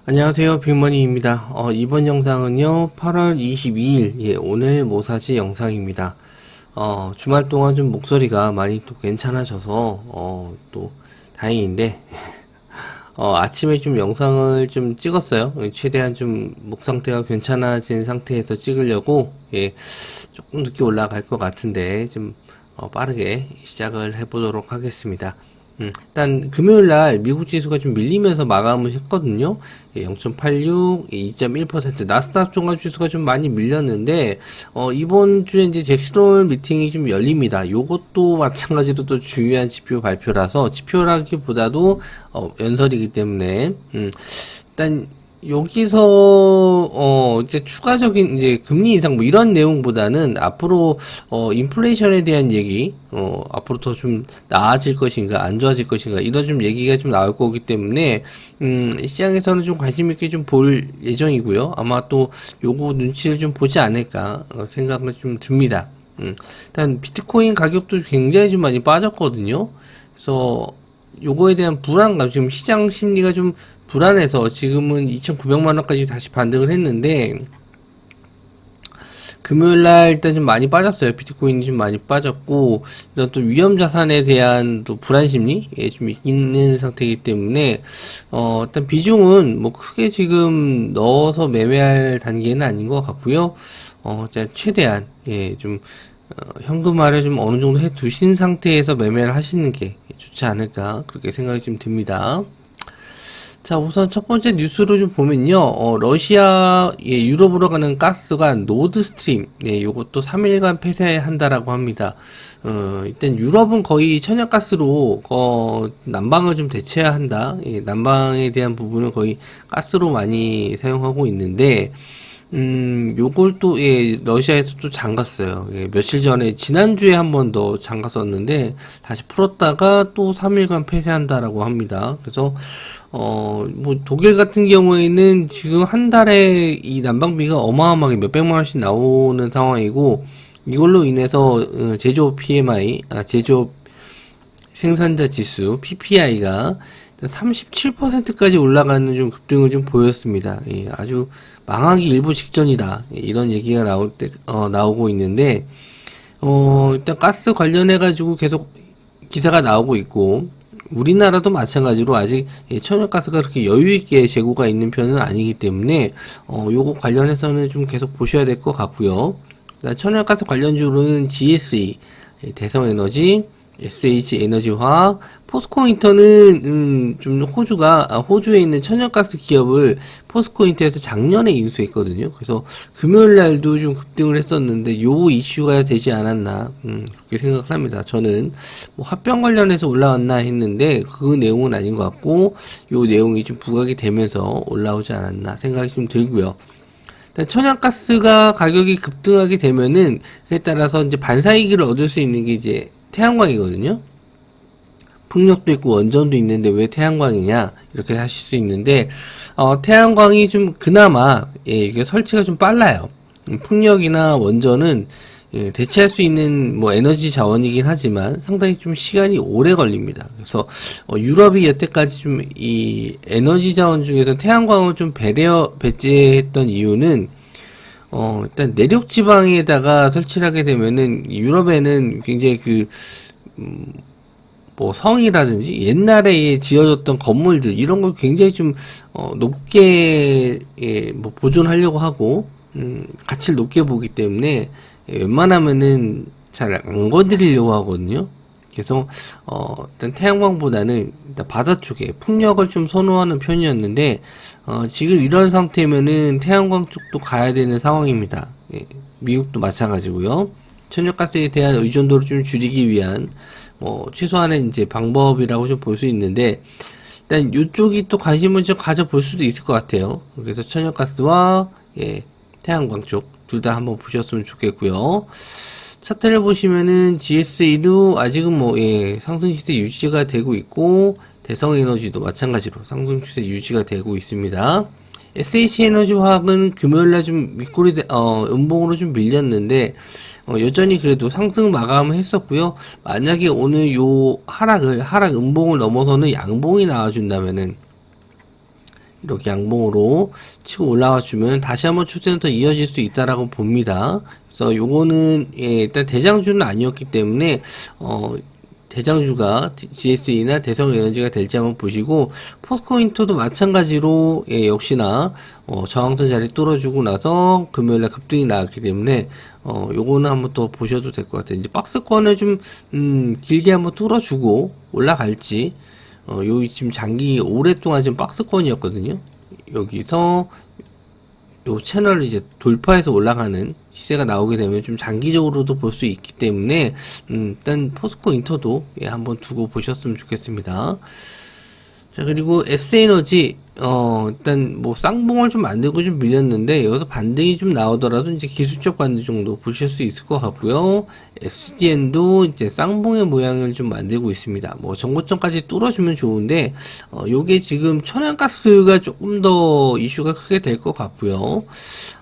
안녕하세요, 빅머니입니다. 이번 영상은요, 8월 22일, 오늘 모사지 영상입니다. 주말 동안 좀 목소리가 많이 또 괜찮아져서, 또 다행인데, 아침에 좀 영상을 좀 찍었어요. 최대한 좀 목 상태가 괜찮아진 상태에서 찍으려고, 조금 늦게 올라갈 것 같은데, 좀, 빠르게 시작을 해보도록 하겠습니다. 일단 금요일날 미국 지수가 좀 밀리면서 마감을 했거든요. 0.86, 2.1%. 나스닥 종합 지수가 좀 많이 밀렸는데 이번 주에 이제 잭슨홀 미팅이 좀 열립니다. 요것도 마찬가지로 또 중요한 지표 발표라서 지표라기보다도 연설이기 때문에 일단 여기서 이제 추가적인 이제 금리 인상 뭐 이런 내용보다는 앞으로 인플레이션에 대한 얘기 앞으로 더 좀 나아질 것인가 안 좋아질 것인가 이런 좀 얘기가 좀 나올 거기 때문에 시장에서는 좀 관심 있게 좀 볼 예정이고요. 아마 또 요거 눈치를 좀 보지 않을까 생각을 좀 듭니다. 일단 비트코인 가격도 굉장히 좀 많이 빠졌거든요. 그래서 요거에 대한 불안감, 지금 시장 심리가 좀 불안해서 지금은 2,900만원까지 다시 반등을 했는데, 금요일날 일단 좀 많이 빠졌어요. 비트코인이 좀 많이 빠졌고, 이런 또 위험 자산에 대한 또 불안 심리, 좀 있는 상태이기 때문에, 일단 비중은 뭐 크게 지금 넣어서 매매할 단계는 아닌 것 같고요. 최대한, 좀, 현금화를 좀 어느 정도 해 두신 상태에서 매매를 하시는 게 좋지 않을까, 그렇게 생각이 좀 듭니다. 자, 우선 첫 번째 뉴스로 좀 보면요, 러시아, 유럽으로 가는 가스가 노드스트림, 요것도 3일간 폐쇄한다라고 합니다. 일단 유럽은 거의 천연가스로, 난방을 좀 대체해야 한다. 난방에 대한 부분은 거의 가스로 많이 사용하고 있는데, 요걸 또, 러시아에서 또 잠갔어요. 며칠 전에, 지난주에 한 번 더 잠갔었는데, 다시 풀었다가 또 3일간 폐쇄한다라고 합니다. 그래서, 뭐, 독일 같은 경우에는 지금 한 달에 이 난방비가 어마어마하게 몇백만원씩 나오는 상황이고, 이걸로 인해서, 제조업 PMI, 제조업 생산자 지수, PPI가 37%까지 올라가는 좀 급등을 좀 보였습니다. 아주 망하기 일보 직전이다. 이런 얘기가 나오고 있는데, 일단 가스 관련해가지고 계속 기사가 나오고 있고, 우리나라도 마찬가지로 아직 천연가스가 그렇게 여유있게 재고가 있는 편은 아니기 때문에, 요거 관련해서는 좀 계속 보셔야 될 것 같고요. 천연가스 관련주로는 GSE, 대성에너지, SH에너지화학, 포스코인터는 좀 호주에 있는 천연가스 기업을 포스코인터에서 작년에 인수했거든요. 그래서 금요일 날도 좀 급등을 했었는데 요 이슈가 되지 않았나 그렇게 생각을 합니다. 저는 뭐 합병 관련해서 올라왔나 했는데 그 내용은 아닌 것 같고 요 내용이 좀 부각이 되면서 올라오지 않았나 생각이 좀 들고요. 천연가스가 가격이 급등하게 되면은 그에 따라서 이제 반사이익을 얻을 수 있는 게 이제 태양광이거든요. 풍력도 있고 원전도 있는데 왜 태양광이냐 이렇게 하실 수 있는데 태양광이 좀 그나마 이게 설치가 좀 빨라요. 풍력이나 원전은 대체할 수 있는 뭐 에너지 자원이긴 하지만 상당히 좀 시간이 오래 걸립니다. 그래서 유럽이 여태까지 좀 이 에너지 자원 중에서 태양광을 좀 배제했던 이유는 일단 내륙 지방에다가 설치를 하게 되면은 유럽에는 굉장히 뭐 성이라든지 옛날에 지어졌던 건물들 이런 걸 굉장히 좀 높게 뭐 보존하려고 하고 가치를 높게 보기 때문에 웬만하면은 잘 안 건드리려고 하거든요. 그래서 일단 태양광보다는 일단 바다 쪽에 풍력을 좀 선호하는 편이었는데 지금 이런 상태면은 태양광 쪽도 가야 되는 상황입니다. 미국도 마찬가지고요. 천연가스에 대한 의존도를 좀 줄이기 위한 최소한의 이제 방법이라고 좀 볼 수 있는데, 일단 이쪽이 또 관심을 좀 가져볼 수도 있을 것 같아요. 그래서 천연가스와, 태양광 쪽, 둘 다 한번 보셨으면 좋겠고요. 차트를 보시면은 GSE도 아직은 상승 시세 유지가 되고 있고, 대성에너지도 마찬가지로 상승 추세 유지가 되고 있습니다. SH에너지화학은 금요일날 좀 음봉으로 좀 밀렸는데, 여전히 그래도 상승 마감을 했었고요. 만약에 오늘 요 하락 음봉을 넘어서는 양봉이 나와준다면은 이렇게 양봉으로 치고 올라와 주면 다시 한번 추세는 더 이어질 수 있다라고 봅니다. 그래서 요거는 일단 대장주는 아니었기 때문에 대장주가 GSE나 대성에너지가 될지 한번 보시고, 포스코인터도 마찬가지로 역시나 저항선 자리 뚫어주고 나서 금요일날 급등이 나왔기 때문에 요거는 한번 더 보셔도 될 것 같아요. 이제 박스권을 좀 길게 한번 뚫어주고 올라갈지, 요 지금 장기 오랫동안 지금 박스권이었거든요. 여기서 요 채널을 이제 돌파해서 올라가는 시세가 나오게 되면 좀 장기적으로도 볼 수 있기 때문에 일단 포스코 인터도 한번 두고 보셨으면 좋겠습니다. 자, 그리고 S에너지 일단 뭐 쌍봉을 좀 만들고 좀 밀렸는데 여기서 반등이 좀 나오더라도 이제 기술적 반등 정도 보실 수 있을 것 같고요. SDN도 이제 쌍봉의 모양을 좀 만들고 있습니다. 뭐 전고점까지 뚫어주면 좋은데 요게 지금 천연가스가 조금 더 이슈가 크게 될 것 같고요.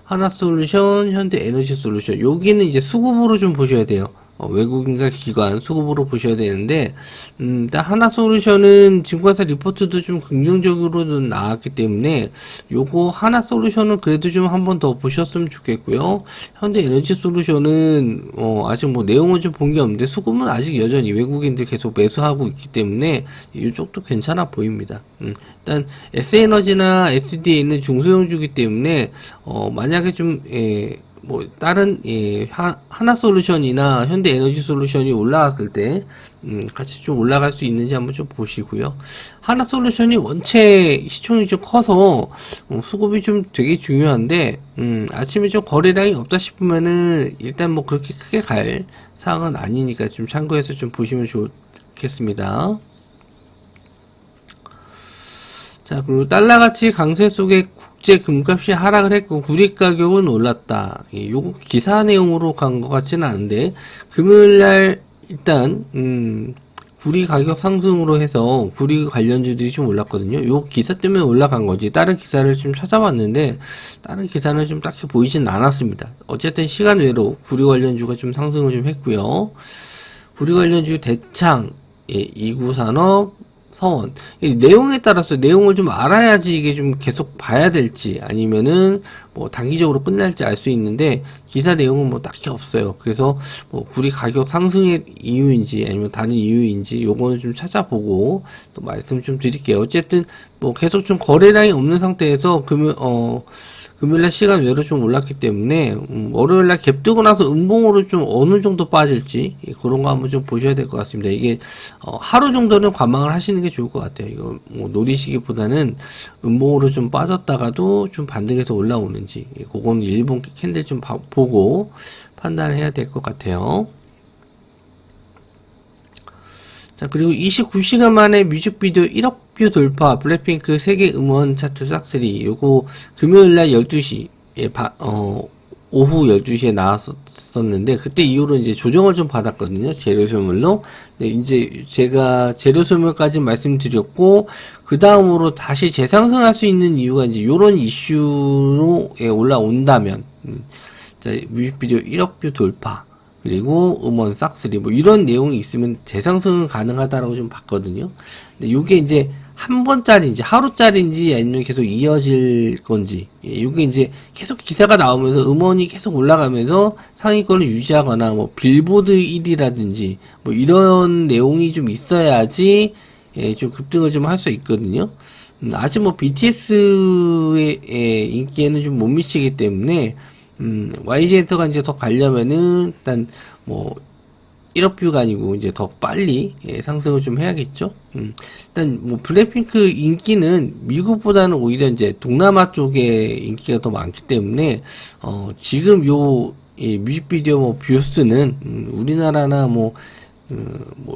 하나솔루션, 현대에너지솔루션, 여기는 이제 수급으로 좀 보셔야 돼요. 외국인과 기관 수급으로 보셔야 되는데, 일단 하나솔루션은 증권사 리포트도 좀 긍정적으로 나왔기 때문에 요거 하나솔루션은 그래도 좀 한번 더 보셨으면 좋겠고요. 현대에너지솔루션은 아직 뭐 내용은 좀 본 게 없는데 수급은 아직 여전히 외국인들 계속 매수하고 있기 때문에 이쪽도 괜찮아 보입니다. 일단 S에너지나 SD에 있는 중소형주기 때문에 만약에 좀 뭐 다른 하나솔루션이나 현대에너지솔루션이 올라갔을 때 같이 좀 올라갈 수 있는지 한번 좀 보시고요. 하나솔루션이 원체 시총이 좀 커서 수급이 좀 되게 중요한데 아침에 좀 거래량이 없다 싶으면은 일단 뭐 그렇게 크게 갈 상황은 아니니까 좀 참고해서 좀 보시면 좋겠습니다. 자, 그리고 달러 가치 강세 속에 국제 금값이 하락을 했고 구리 가격은 올랐다. 요거 기사 내용으로 간 것 같지는 않은데, 금요일날 일단 구리 가격 상승으로 해서 구리 관련주들이 좀 올랐거든요. 요 기사 때문에 올라간 거지. 다른 기사를 좀 찾아봤는데 다른 기사는 좀 딱히 보이진 않았습니다. 어쨌든 시간 외로 구리 관련주가 좀 상승을 좀 했고요. 구리 관련주 대창, 이구산업, 서원. 이 내용에 따라서 내용을 좀 알아야지 이게 좀 계속 봐야 될지 아니면은 뭐 단기적으로 끝날지 알 수 있는데 기사 내용은 뭐 딱히 없어요. 그래서 뭐 구리 가격 상승의 이유인지 아니면 다른 이유인지 요거는 좀 찾아보고 또 말씀 좀 드릴게요. 어쨌든 뭐 계속 좀 거래량이 없는 상태에서 금요일날 시간 외로 좀 올랐기 때문에 월요일날 갭 뜨고 나서 음봉으로 좀 어느 정도 빠질지 그런 거 한번 좀 보셔야 될 것 같습니다. 이게 하루 정도는 관망을 하시는 게 좋을 것 같아요. 이거 뭐 노리시기보다는 음봉으로 좀 빠졌다가도 좀 반등해서 올라오는지 그거는 일본 캔들 좀 보고 판단을 해야 될 것 같아요. 자, 그리고 29시간 만에 뮤직비디오 1억 뷰 돌파, 블랙핑크 세계 음원 차트 싹쓸이. 요거 금요일날 12시, 오후 12시에 나왔었는데, 그때 이후로 이제 조정을 좀 받았거든요. 재료 소멸로. 네, 이제 제가 재료 소멸까지 말씀드렸고, 그 다음으로 다시 재상승할 수 있는 이유가 이제 요런 이슈로 올라온다면, 자, 뮤직비디오 1억 뷰 돌파. 그리고 음원 싹쓸이 뭐 이런 내용이 있으면 재상승은 가능하다라고 좀 봤거든요. 근데 요게 이제 한 번짜리인지 하루짜리인지 아니면 계속 이어질 건지, 요게 이제 계속 기사가 나오면서 음원이 계속 올라가면서 상위권을 유지하거나 뭐 빌보드 1위라든지 뭐 이런 내용이 좀 있어야지 좀 급등을 좀 할 수 있거든요. 아직 뭐 BTS의 인기에는 좀 못 미치기 때문에 YG 엔터가 이제 더 가려면은 일단 뭐 1억 뷰가 아니고 이제 더 빨리 상승을 좀 해야겠죠. 일단 뭐 블랙핑크 인기는 미국보다는 오히려 이제 동남아 쪽에 인기가 더 많기 때문에 지금 요 뮤직비디오 뭐 뷰스는 우리나라나 뭐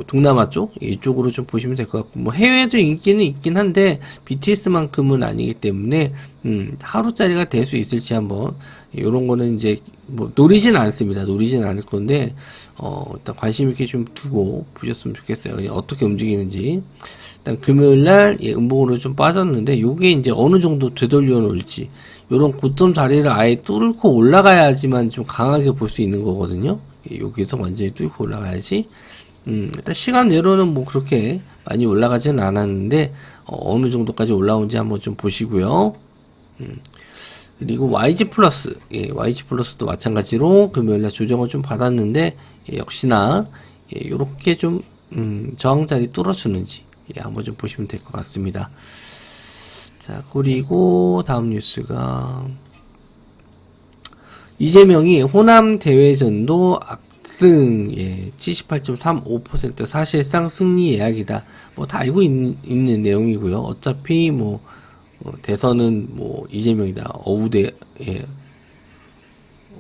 동남아 쪽 이쪽으로 좀 보시면 될 것 같고, 뭐 해외도 인기는 있긴 한데 BTS만큼은 아니기 때문에 하루짜리가 될 수 있을지 한번 요런 거는 이제 뭐 노리진 않습니다. 노리진 않을 건데 일단 관심 있게 좀 두고 보셨으면 좋겠어요. 어떻게 움직이는지. 일단 금요일날 음봉으로 좀 빠졌는데 요게 이제 어느 정도 되돌려 놓을지, 요런 고점 자리를 아예 뚫고 올라가야지만 좀 강하게 볼 수 있는 거거든요. 여기서 완전히 뚫고 올라가야지. 일단 시간 내로는 뭐 그렇게 많이 올라가지는 않았는데 어느 정도까지 올라온지 한번 좀 보시고요. 그리고 YG 플러스, YG 플러스도 마찬가지로 금요일날 조정을 좀 받았는데, 역시나, 요렇게 좀, 저항자리 뚫어주는지, 한번 좀 보시면 될 것 같습니다. 자, 그리고 다음 뉴스가, 이재명이 호남 대회전도 압승, 78.35% 사실상 승리 예약이다. 뭐 다 알고 있는 내용이고요. 어차피 뭐, 대선은 뭐 이재명이다. 어우대,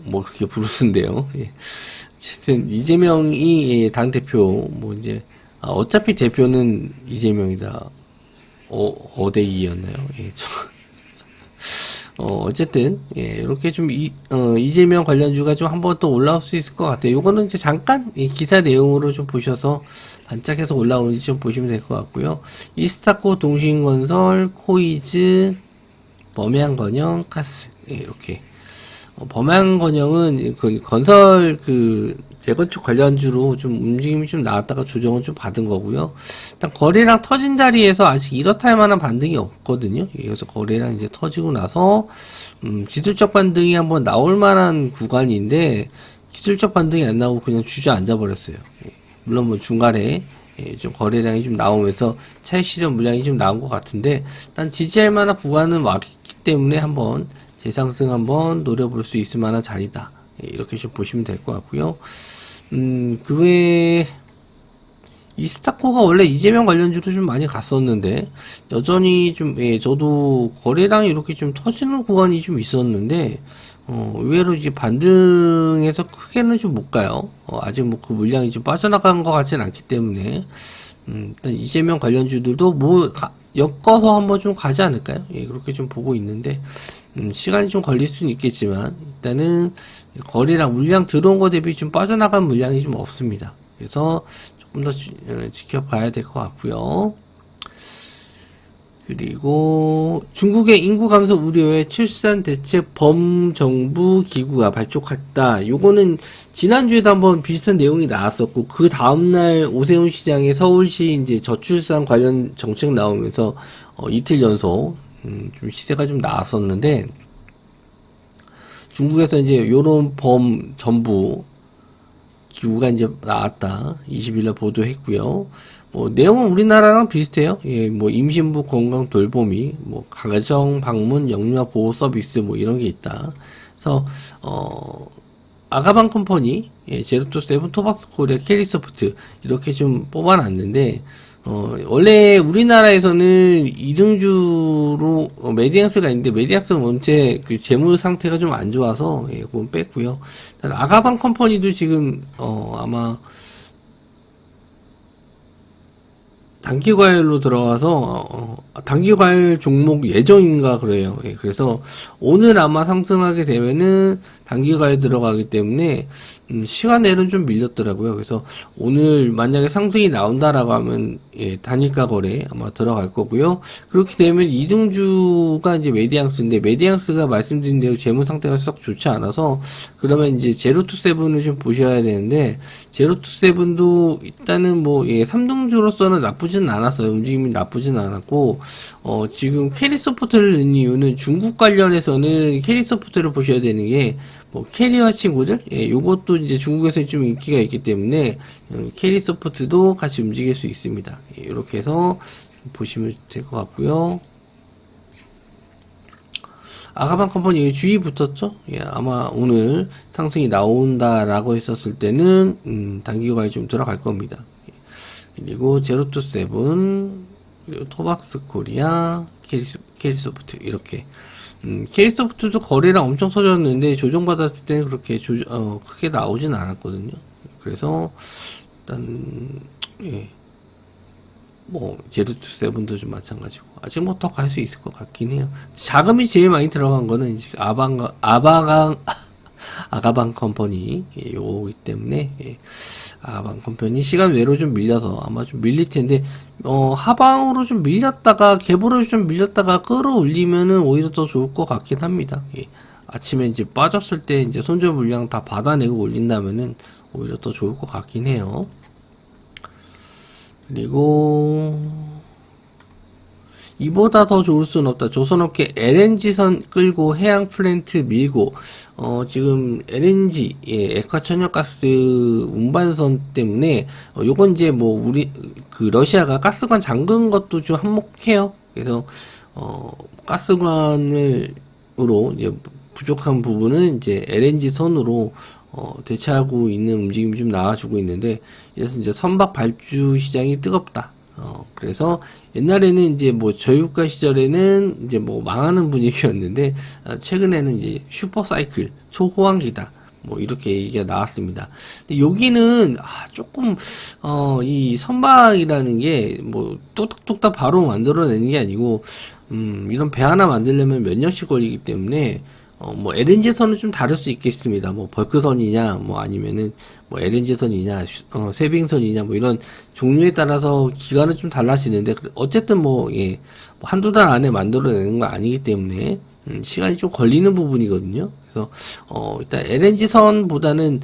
뭐 그렇게 부르는데요. 어쨌든 이재명이 당대표, 뭐 이제, 어차피 대표는 이재명이다. 어대이였나요? 어쨌든, 이렇게 좀, 이재명 관련주가 좀 한번 또 올라올 수 있을 것 같아요. 요거는 이제 잠깐, 이 기사 내용으로 좀 보셔서, 반짝해서 올라오는지 좀 보시면 될 것 같고요. 이스타코, 동신건설, 코이즈, 범양건영, 카스. 이렇게. 범양건영은 그 건설 재건축 관련주로 좀 움직임이 좀 나왔다가 조정을 좀 받은 거고요. 일단 거래량 터진 자리에서 아직 이렇다 할 만한 반등이 없거든요. 그래서 거래량 이제 터지고 나서 기술적 반등이 한번 나올 만한 구간인데 기술적 반등이 안 나오고 그냥 주저앉아 버렸어요. 물론 뭐 중간에 좀 거래량이 좀 나오면서 차익 실현 물량이 좀 나온 것 같은데 일단 지지할 만한 구간은 왔기 때문에 한번 재상승 한번 노려볼 수 있을 만한 자리다. 이렇게 좀 보시면 될 것 같고요. 그 외에 이스타코가 원래 이재명 관련주로 좀 많이 갔었는데 여전히 좀 저도 거래량이 이렇게 좀 터지는 구간이 좀 있었는데 의외로 이제 반등해서 크게는 좀 못 가요. 아직 뭐 그 물량이 좀 빠져나간 것 같지는 않기 때문에 일단 이재명 관련주들도 뭐 엮어서 한번 좀 가지 않을까요? 그렇게 좀 보고 있는데 시간이 좀 걸릴 수는 있겠지만 일단은 거래량 물량 들어온 거 대비 좀 빠져나간 물량이 좀 없습니다. 그래서 조금 더 지켜봐야 될 것 같고요. 그리고 중국의 인구 감소 우려에 출산 대책 범정부 기구가 발족했다. 요거는 지난주에도 한번 비슷한 내용이 나왔었고 그 다음날 오세훈 시장의 서울시 이제 저출산 관련 정책 나오면서 이틀 연속 좀 시세가 좀 나왔었는데 중국에서 이제 요런 범정부 기구가 이제 나왔다. 20일날 보도했고요. 뭐 내용은 우리나라랑 비슷해요. 뭐 임신부 건강 돌보미, 뭐 가정 방문 영유아 보호 서비스 뭐 이런 게 있다. 그래서 아가방 컴퍼니, 제로투세븐, 토박스 코리아, 캐리소프트 이렇게 좀 뽑아놨는데 원래 우리나라에서는 2등주로 메디앙스가 있는데 메디앙스는 원체 그 재무 상태가 좀 안 좋아서 그건 뺐고요. 아가방 컴퍼니도 지금 아마 단기과열로 들어가서 단기과열 종목 예정인가 그래요. 그래서 오늘 아마 상승하게 되면은 단기과열 들어가기 때문에 시간 내로는 좀 밀렸더라고요. 그래서 오늘 만약에 상승이 나온다라고 하면 단일가 거래 아마 들어갈 거고요. 그렇게 되면 2등주가 이제 메디앙스인데 메디앙스가 말씀드린 대로 재무 상태가 썩 좋지 않아서 그러면 이제 제로투세븐을 좀 보셔야 되는데 제로투세븐도 일단은 뭐 3등주로서는 나쁘진 않았어요. 움직임이 나쁘진 않았고 지금 캐리소프트를 넣은 이유는 중국 관련해서는 캐리소프트를 보셔야 되는 게 뭐 캐리어 친구들 요것도 이제 중국에서 좀 인기가 있기 때문에 캐리소프트도 같이 움직일 수 있습니다. 이렇게 해서 보시면 될 것 같고요. 아가방 컴퍼니 주의 붙었죠? 아마 오늘 상승이 나온다라고 했었을 때는 단기과에 좀 들어갈 겁니다. 그리고 제로투세븐 그리고 토박스 코리아 캐리소프트 이렇게 캐리소프트도 거래량 엄청 터졌는데 조정받았을 때는 그렇게 크게 나오진 않았거든요. 그래서 일단 뭐 제로투세븐도 좀 마찬가지고 아직 뭐 더 갈 수 있을 것 같긴 해요. 자금이 제일 많이 들어간 거는 이제 아가방 컴퍼니 요거기 때문에 아가방 컴퍼니 시간 외로 좀 밀려서 아마 좀 밀릴 텐데 하방으로 좀 밀렸다가 개보로 좀 밀렸다가 끌어올리면은 오히려 더 좋을 것 같긴 합니다. 아침에 이제 빠졌을 때 이제 손절 물량 다 받아내고 올린다면은 오히려 더 좋을 것 같긴 해요. 그리고 이보다 더 좋을 수는 없다. 조선업계 LNG선 끌고 해양 플랜트 밀고, 지금 LNG, 액화천연가스 운반선 때문에, 요건 이제 뭐, 러시아가 가스관 잠근 것도 좀 한몫해요. 그래서, 가스관으로, 이제, 부족한 부분은 이제 LNG 선으로, 대체하고 있는 움직임이 좀 나와주고 있는데, 그래서 이제 선박 발주 시장이 뜨겁다. 그래서 옛날에는 이제 뭐 저유가 시절에는 이제 뭐 망하는 분위기였는데, 최근에는 이제 슈퍼사이클, 초호황기다. 뭐 이렇게 얘기가 나왔습니다. 근데 여기는 조금 이 선박이라는 게 뭐 뚝딱뚝딱 바로 만들어내는 게 아니고 이런 배 하나 만들려면 몇 년씩 걸리기 때문에 뭐 LNG선은 좀 다를 수 있겠습니다. 뭐 벌크선이냐, 뭐 아니면은 뭐 LNG선이냐, 쇠빙선이냐, 뭐 이런 종류에 따라서 기간은 좀 달라지는데 어쨌든 뭐 예, 뭐 한두 달 안에 만들어내는 건 아니기 때문에 시간이 좀 걸리는 부분이거든요. 그래서 일단 LNG선보다는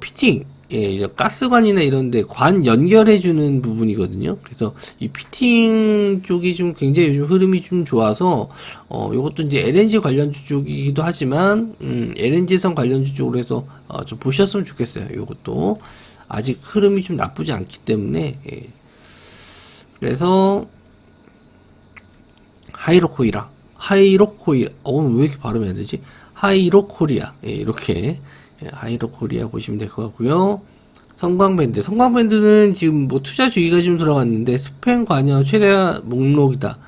피팅, 예, 가스관이나 이런데 관 연결해주는 부분이거든요. 그래서 이 피팅 쪽이 좀 굉장히 요즘 흐름이 좀 좋아서 요것도 이제 LNG 관련주 쪽이기도 하지만 LNG선 관련주 쪽으로 해서 좀 보셨으면 좋겠어요. 요것도 아직 흐름이 좀 나쁘지 않기 때문에 예. 그래서 하이로코이라 왜 이렇게 발음이 안 되지? 하이로코리아 예, 이렇게 하이로코리아 보시면 될 것 같고요. 성광밴드는 지금 뭐 투자 주의가 좀 들어갔는데 스팸 관여 최대 목록이다.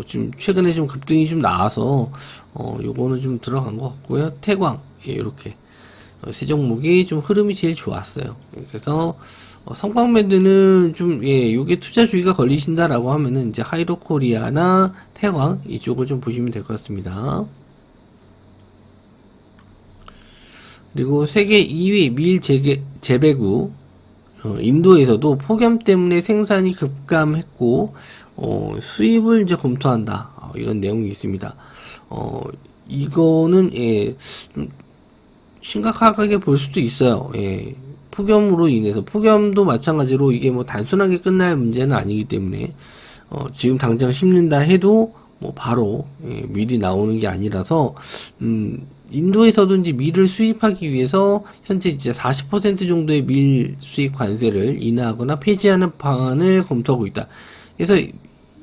지금 최근에 좀 급등이 좀 나와서 요거는 좀 들어간 것 같고요. 태광 예, 이렇게 세 종목이 좀 흐름이 제일 좋았어요. 그래서 성광밴드는 좀 예, 요게 투자 주의가 걸리신다라고 하면은 이제 하이로코리아나 태광 이쪽을 좀 보시면 될 것 같습니다. 그리고 세계 2위 밀 재배구 인도에서도 폭염 때문에 생산이 급감했고 수입을 이제 검토한다 이런 내용이 있습니다. 이거는 예, 좀 심각하게 볼 수도 있어요. 예, 폭염으로 인해서 폭염도 마찬가지로 이게 뭐 단순하게 끝날 문제는 아니기 때문에 지금 당장 심는다 해도 뭐 바로 예, 밀이 나오는 게 아니라서 인도에서도 이제 밀을 수입하기 위해서 현재 이제 40% 정도의 밀 수입 관세를 인하하거나 폐지하는 방안을 검토하고 있다. 그래서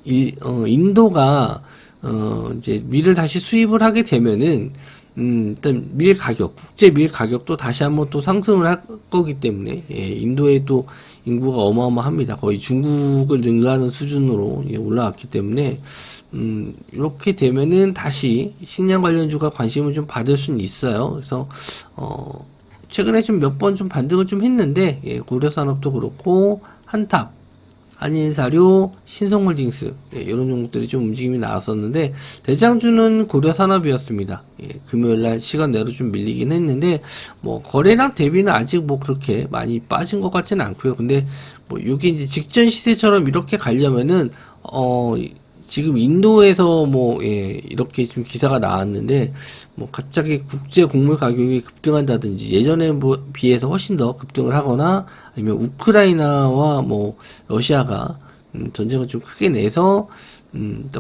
인도가 이제 밀을 다시 수입을 하게 되면은 일단 국제 밀 가격도 다시 한번 또 상승을 할 거기 때문에 예, 인도의 또 인구가 어마어마합니다. 거의 중국을 능가하는 수준으로 올라왔기 때문에 이렇게 되면은 다시 식량 관련주가 관심을 좀 받을 수는 있어요. 그래서 최근에 좀 몇 번 좀 반등을 좀 했는데 예, 고려산업도 그렇고 한탑, 한인사료, 신성홀딩스 예, 이런 종목들이 좀 움직임이 나왔었는데 대장주는 고려산업이었습니다. 예, 금요일날 시간 내로 좀 밀리긴 했는데 뭐 거래량 대비는 아직 뭐 그렇게 많이 빠진 것 같지는 않고요. 근데 뭐 이게 이제 직전 시세처럼 이렇게 가려면은 지금 인도에서 뭐 예, 이렇게 좀 기사가 나왔는데 뭐 갑자기 국제 곡물 가격이 급등한다든지 예전에 뭐 비해서 훨씬 더 급등을 하거나 아니면 우크라이나와 뭐 러시아가 전쟁을 좀 크게 내서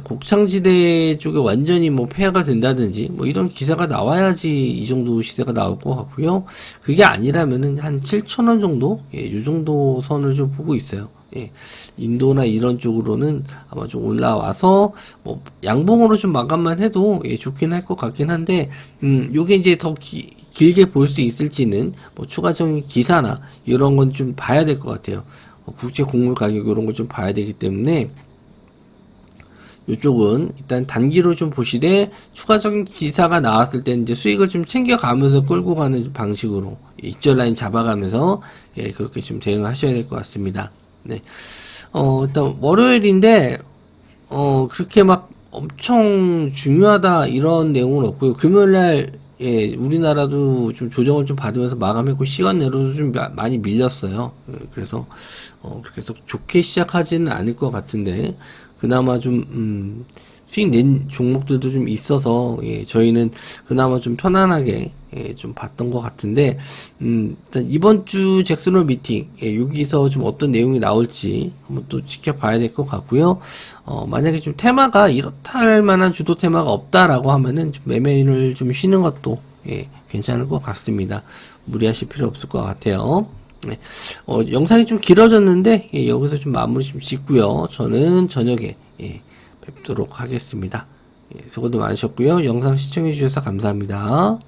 곡창지대 쪽에 완전히 뭐 폐하가 된다든지 뭐 이런 기사가 나와야지 이 정도 시세가 나올 것 같고요. 그게 아니라면은 한 7,000원 정도 예, 요 정도 선을 좀 보고 있어요. 예, 인도나 이런 쪽으로는 아마 좀 올라와서 뭐 양봉으로 좀 마감만 해도 예, 좋긴 할 것 같긴 한데 요게 이제 더 길게 볼 수 있을지는 뭐 추가적인 기사나 이런 건 좀 봐야 될 것 같아요. 국제 곡물 가격 이런 걸 좀 봐야 되기 때문에 이쪽은 일단 단기로 좀 보시되 추가적인 기사가 나왔을 때 이제 수익을 좀 챙겨가면서 끌고 가는 방식으로 익절 라인 잡아가면서 예, 그렇게 좀 대응하셔야 될 것 같습니다. 네. 일단 월요일인데 그렇게 막 엄청 중요하다 이런 내용은 없고요. 금요일날 예, 우리나라도 좀 조정을 좀 받으면서 마감했고 시간 내로도 좀 많이 밀렸어요. 그래서 그렇게 해서 좋게 시작하지는 않을 것 같은데 그나마 좀 수익 낸 종목들도 좀 있어서, 예, 저희는 그나마 좀 편안하게, 예, 좀 봤던 것 같은데, 일단 이번 주 잭슨홀 미팅, 예, 여기서 좀 어떤 내용이 나올지 한번 또 지켜봐야 될 것 같고요. 만약에 좀 테마가 이렇다 할 만한 주도 테마가 없다라고 하면은 좀 매매를 좀 쉬는 것도, 예, 괜찮을 것 같습니다. 무리하실 필요 없을 것 같아요. 네. 영상이 좀 길어졌는데, 예, 여기서 좀 마무리 좀 짓고요. 저는 저녁에, 예, 뵙도록 하겠습니다. 예, 수고도 많으셨고요. 영상 시청해 주셔서 감사합니다.